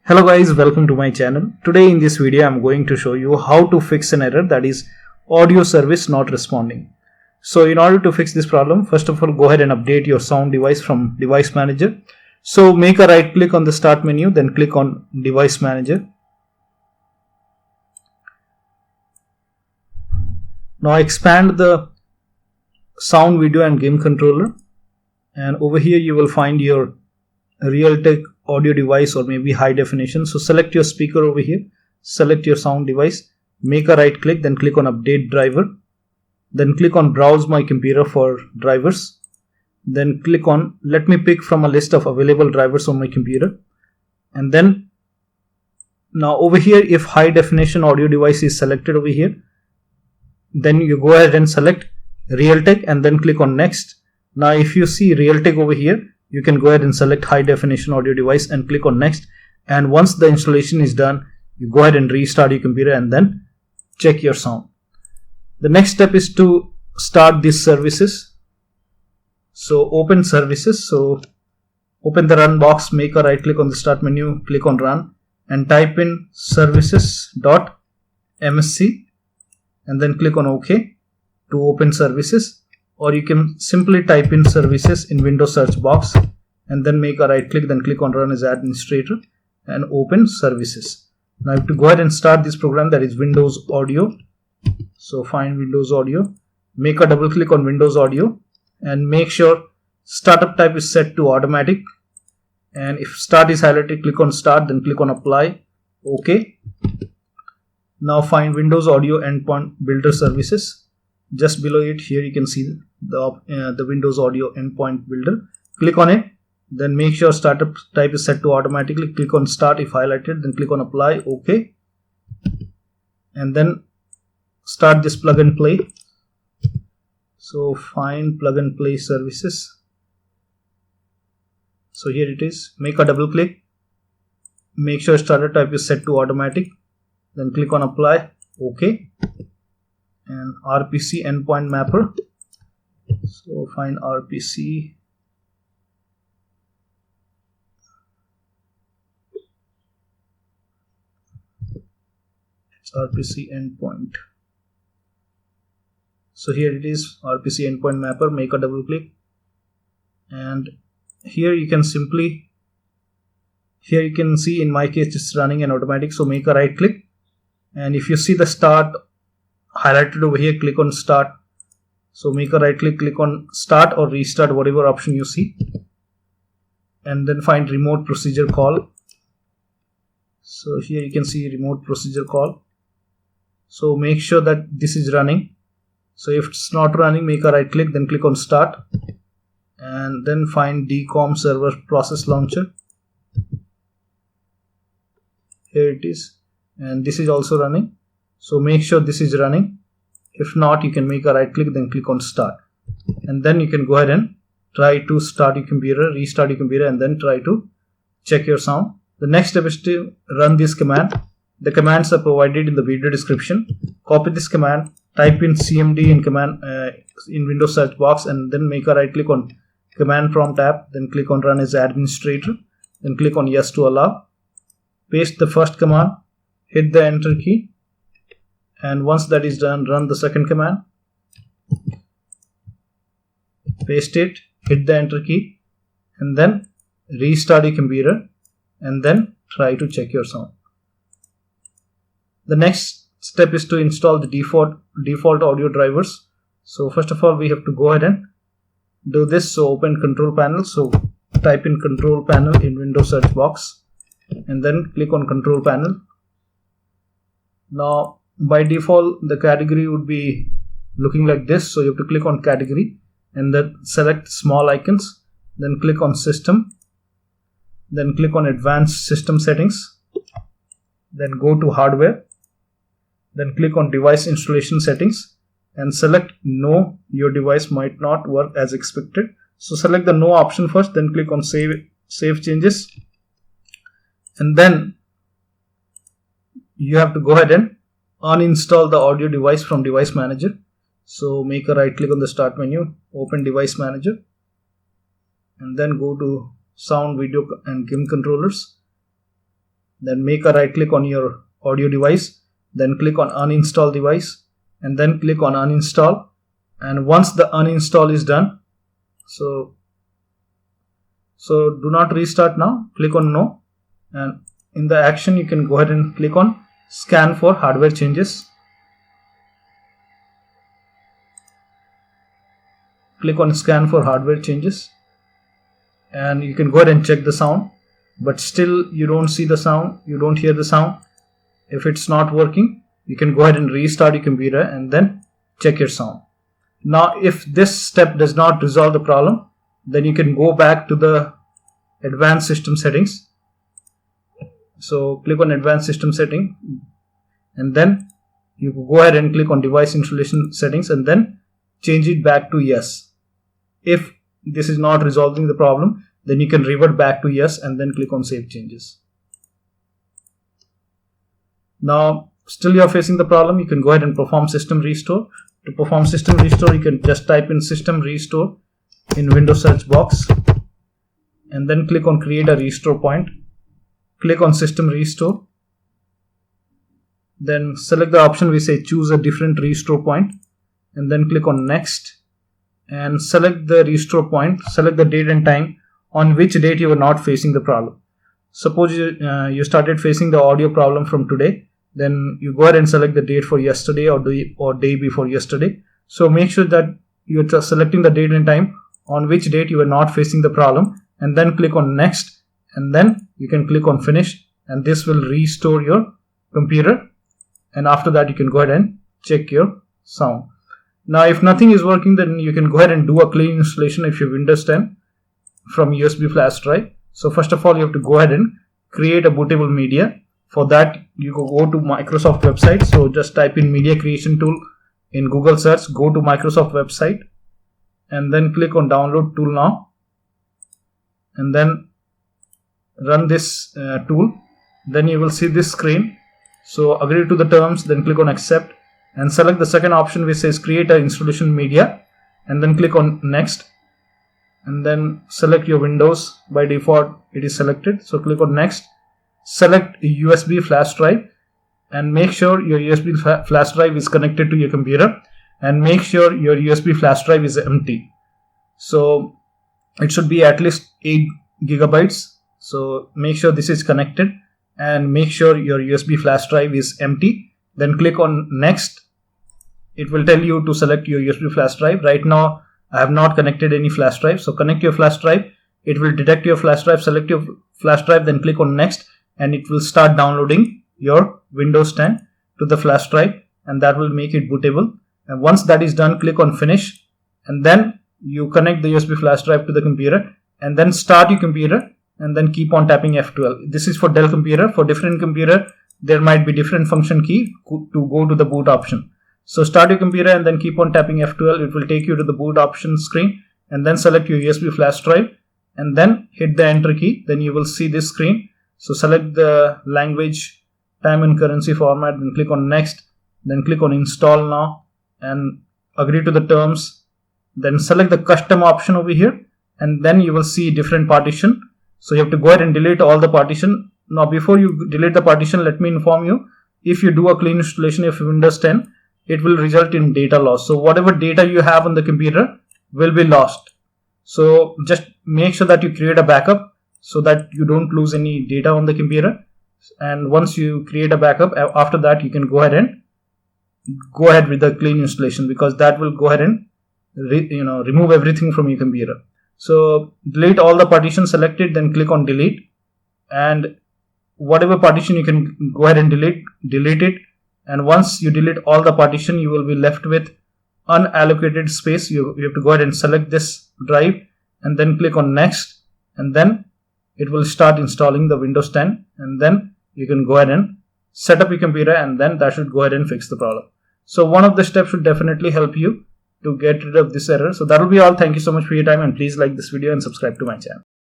Hello guys, welcome to my channel. Today in this video I'm going to show you how to fix an error, that is audio service not responding. So in order to fix this problem, first of all go ahead and update your sound device from device manager. So make a right click on the start menu, then click on device manager. Now expand the sound, video and game controller, and over here you will find your Realtek audio device or maybe high definition. So select your speaker over here, select your sound device, make a right click, then click on update driver, then click on browse my computer for drivers, then click on let me pick from a list of available drivers on my computer. And then now over here, if high definition audio device is selected over here, then you go ahead and select Realtek and then click on next. Now if you see Realtek over here, you can go ahead and select high definition audio device and click on next. And once the installation is done, you go ahead and restart your computer and then check your sound. The next step is to start these services. So open services. So open the run box, make a right click on the start menu, click on run and type in services.msc and then click on OK to open services. Or you can simply type in services in Windows search box and then make a right click, then click on run as administrator and open services. Now I have to go ahead and start this program, that is Windows Audio. So find Windows Audio, make a double click on Windows Audio and make sure startup type is set to automatic, and if start is highlighted, click on start, then click on apply, OK. Now find Windows Audio Endpoint Builder Services. Just below it here you can see the Windows Audio Endpoint Builder. Click on it, then make sure startup type is set to automatically. Click on start if highlighted, then click on apply, OK. And then start this plug and play. So find plug and play services. So here it is. Make a double click, make sure startup type is set to automatic, then click on apply, OK. And RPC Endpoint Mapper. So find RPC. It's RPC Endpoint. So here it is, RPC Endpoint Mapper. Make a double click, and here you can simply, here you can see in my case it's running in automatic. So make a right click, and if you see the start highlighted over here, click on start. So make a right click, click on start or restart, whatever option you see, and then find remote procedure call. So here you can see remote procedure call. So make sure that this is running. So if it's not running, make a right click, then click on start and then find DCOM server process launcher. Here it is, and this is also running. So make sure this is running. If not, you can make a right click, then click on start. And then you can go ahead and try to start your computer, restart your computer, and then try to check your sound. The next step is to run this command. The commands are provided in the video description. Copy this command, type in CMD in command in Windows search box, and then make a right click on command prompt tab, then click on run as administrator, then click on yes to allow. Paste the first command, hit the enter key. And once that is done, run the second command, paste it, hit the enter key, and then restart your computer and then try to check your sound. The next step is to install the default audio drivers. So first of all, we have to go ahead and do this. So open control panel. So type in control panel in Windows search box and then click on control panel. Now by default the category would be looking like this. So you have to click on category and then select small icons, then click on system, then click on advanced system settings, then go to hardware, then click on device installation settings and select no, your device might not work as expected. So select the no option first, then click on save changes, and then you have to go ahead and uninstall the audio device from device manager. So make a right click on the start menu, open device manager, and then go to sound, video and game controllers. then make a right click on your audio device, then click on uninstall device, and then click on uninstall. And once the uninstall is done, so do not restart now, click on no, and in the action you can go ahead and click on scan for hardware changes. Click on scan for hardware changes, and you can go ahead and check the sound, but still you don't see the sound, you don't hear the sound. If it's not working, you can go ahead and restart your computer and then check your sound. Now if this step does not resolve the problem, then you can go back to the advanced system settings. So click on advanced system setting, and then you go ahead and click on device installation settings and then change it back to yes. If this is not resolving the problem, then you can revert back to yes and then click on save changes. Now still you are facing the problem, you can go ahead and perform system restore. To perform system restore, you can just type in system restore in Windows search box and then click on create a restore point. Click on system restore, then select the option we say choose a different restore point, and then click on next and select the restore point. Select the date and time on which date you were not facing the problem. Suppose you started facing the audio problem from today, then you go ahead and select the date for yesterday or day before yesterday. So make sure that you're selecting the date and time on which date you were not facing the problem, and then click on next, and then you can click on finish, and this will restore your computer. And after that you can go ahead and check your sound. Now if nothing is working, then you can go ahead and do a clean installation if you Windows 10 from USB flash drive. So first of all, you have to go ahead and create a bootable media. For that you go to Microsoft website. So just type in media creation tool in Google search, go to Microsoft website and then click on download tool now, and then run this tool. Then you will see this screen. So agree to the terms, then click on accept and select the second option which says create an installation media, and then click on next, and then select your Windows. By default it is selected, so click on next. Select USB flash drive and make sure your USB flash drive is connected to your computer, and make sure your USB flash drive is empty. So it should be at least 8 gigabytes. So make sure this is connected and make sure your USB flash drive is empty. Then click on next. It will tell you to select your USB flash drive. Right now I have not connected any flash drive, so connect your flash drive. It will detect your flash drive, select your flash drive, then click on next, and it will start downloading your Windows 10 to the flash drive, and that will make it bootable. And once that is done, click on finish, and then you connect the USB flash drive to the computer and then start your computer, and then keep on tapping F12. This is for Dell computer. For different computer there might be different function key to go to the boot option. So start your computer and then keep on tapping F12. It will take you to the boot option screen, and then select your USB flash drive and then hit the enter key. Then you will see this screen. So select the language, time and currency format, then click on next, then click on install now and agree to the terms. Then select the custom option over here, and then you will see different partition. So you have to go ahead and delete all the partition. Now before you delete the partition, let me inform you, if you do a clean installation of Windows 10, it will result in data loss. So whatever data you have on the computer will be lost. So just make sure that you create a backup so that you don't lose any data on the computer. And once you create a backup, after that you can go ahead with the clean installation, because that will go ahead and remove everything from your computer. So delete all the partitions selected, then click on delete, and whatever partition you can go ahead and delete it. And once you delete all the partition, you will be left with unallocated space. You have to go ahead and select this drive and then click on next, and then it will start installing the Windows 10, and then you can go ahead and set up your computer, and then that should go ahead and fix the problem. So one of the steps should definitely help you to get rid of this error. So that will be all. Thank you so much for your time, and please like this video and subscribe to my channel.